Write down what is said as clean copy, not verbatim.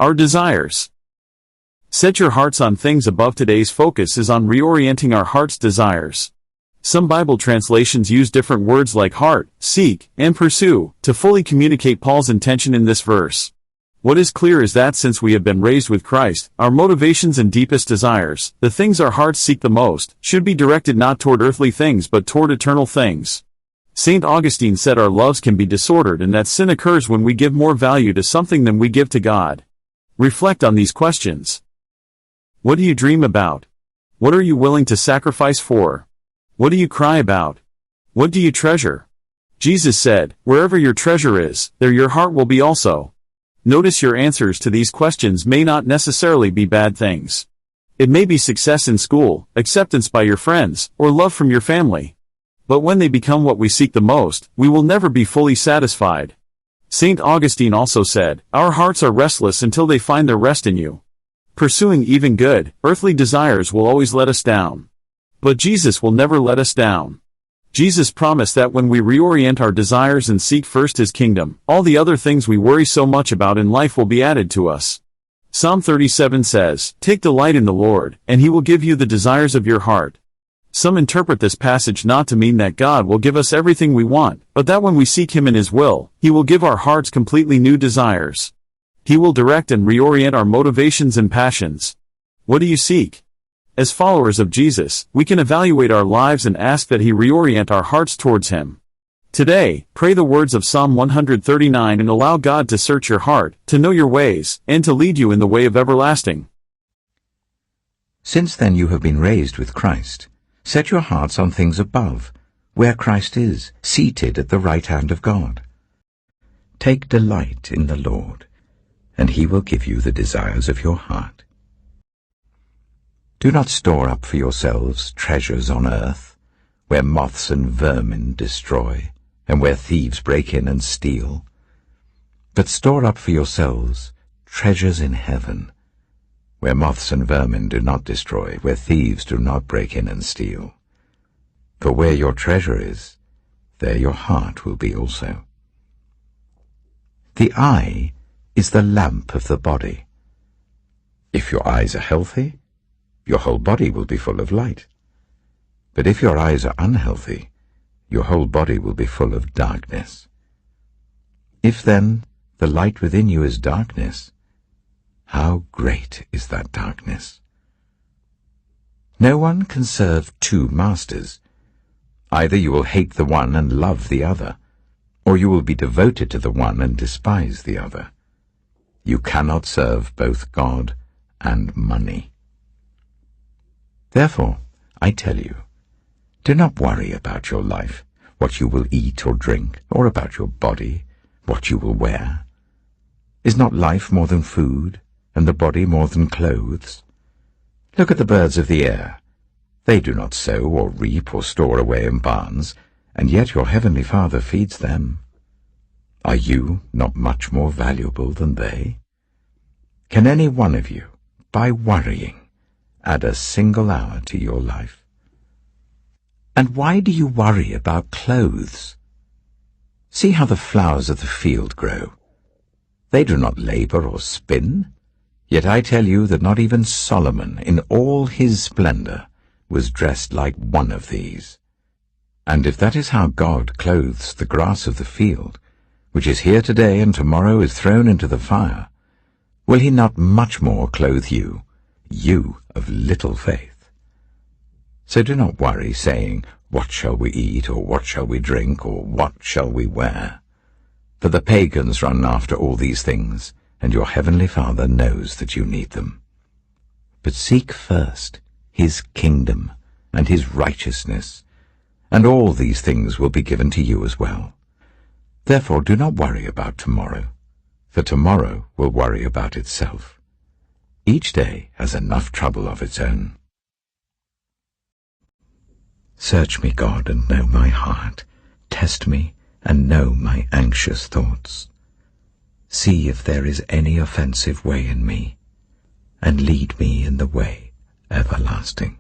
Our desires. Set your hearts on things above. Today's focus is on reorienting our heart's desires. Some Bible translations use different words like heart, seek, and pursue to fully communicate Paul's intention in this verse. What is clear is that since we have been raised with Christ, our motivations and deepest desires, the things our hearts seek the most, should be directed not toward earthly things but toward eternal things. St. Augustine said our loves can be disordered and that sin occurs when we give more value to something than we give to God. Reflect on these questions. What do you dream about? What are you willing to sacrifice for? What do you cry about? What do you treasure? Jesus said, "Wherever your treasure is, there your heart will be also." Notice your answers to these questions may not necessarily be bad things. It may be success in school, acceptance by your friends, or love from your family. But when they become what we seek the most, we will never be fully satisfied. St. Augustine also said, "Our hearts are restless until they find their rest in you." Pursuing even good, earthly desires will always let us down. But Jesus will never let us down. Jesus promised that when we reorient our desires and seek first His kingdom, all the other things we worry so much about in life will be added to us. Psalm 37 says, "Take delight in the Lord, and He will give you the desires of your heart." Some interpret this passage not to mean that God will give us everything we want, but that when we seek Him in His will, He will give our hearts completely new desires. He will direct and reorient our motivations and passions. What do you seek? As followers of Jesus, we can evaluate our lives and ask that He reorient our hearts towards Him. Today, pray the words of Psalm 139 and allow God to search your heart, to know your ways, and to lead you in the way of everlasting. Since then you have been raised with Christ, set your hearts on things above, where Christ is, seated at the right hand of God. Take delight in the Lord, and He will give you the desires of your heart. Do not store up for yourselves treasures on earth, where moths and vermin destroy, and where thieves break in and steal. But store up for yourselves treasures in heaven, where moths and vermin do not destroy, where thieves do not break in and steal. For where your treasure is, there your heart will be also. The eye is the lamp of the body. If your eyes are healthy, your whole body will be full of light. But if your eyes are unhealthy, your whole body will be full of darkness. If then the light within you is darkness, how great is that darkness! No one can serve two masters. Either you will hate the one and love the other, or you will be devoted to the one and despise the other. You cannot serve both God and money. Therefore, I tell you, do not worry about your life, what you will eat or drink, or about your body, what you will wear. Is not life more than food, and the body more than clothes? Look at the birds of the air. They do not sow or reap or store away in barns, and yet your heavenly Father feeds them. Are you not much more valuable than they? Can any one of you, by worrying, add a single hour to your life? And why do you worry about clothes? See how the flowers of the field grow. They do not labor or spin. Yet I tell you that not even Solomon, in all his splendor, was dressed like one of these. And if that is how God clothes the grass of the field, which is here today and tomorrow is thrown into the fire, will He not much more clothe you, you of little faith? So do not worry, saying, "What shall we eat, or what shall we drink, or what shall we wear?" For the pagans run after all these things, and your heavenly Father knows that you need them. But seek first His kingdom and His righteousness, and all these things will be given to you as well. Therefore do not worry about tomorrow, for tomorrow will worry about itself. Each day has enough trouble of its own. Search me, God, and know my heart. Test me, and know my anxious thoughts. See if there is any offensive way in me, and lead me in the way everlasting.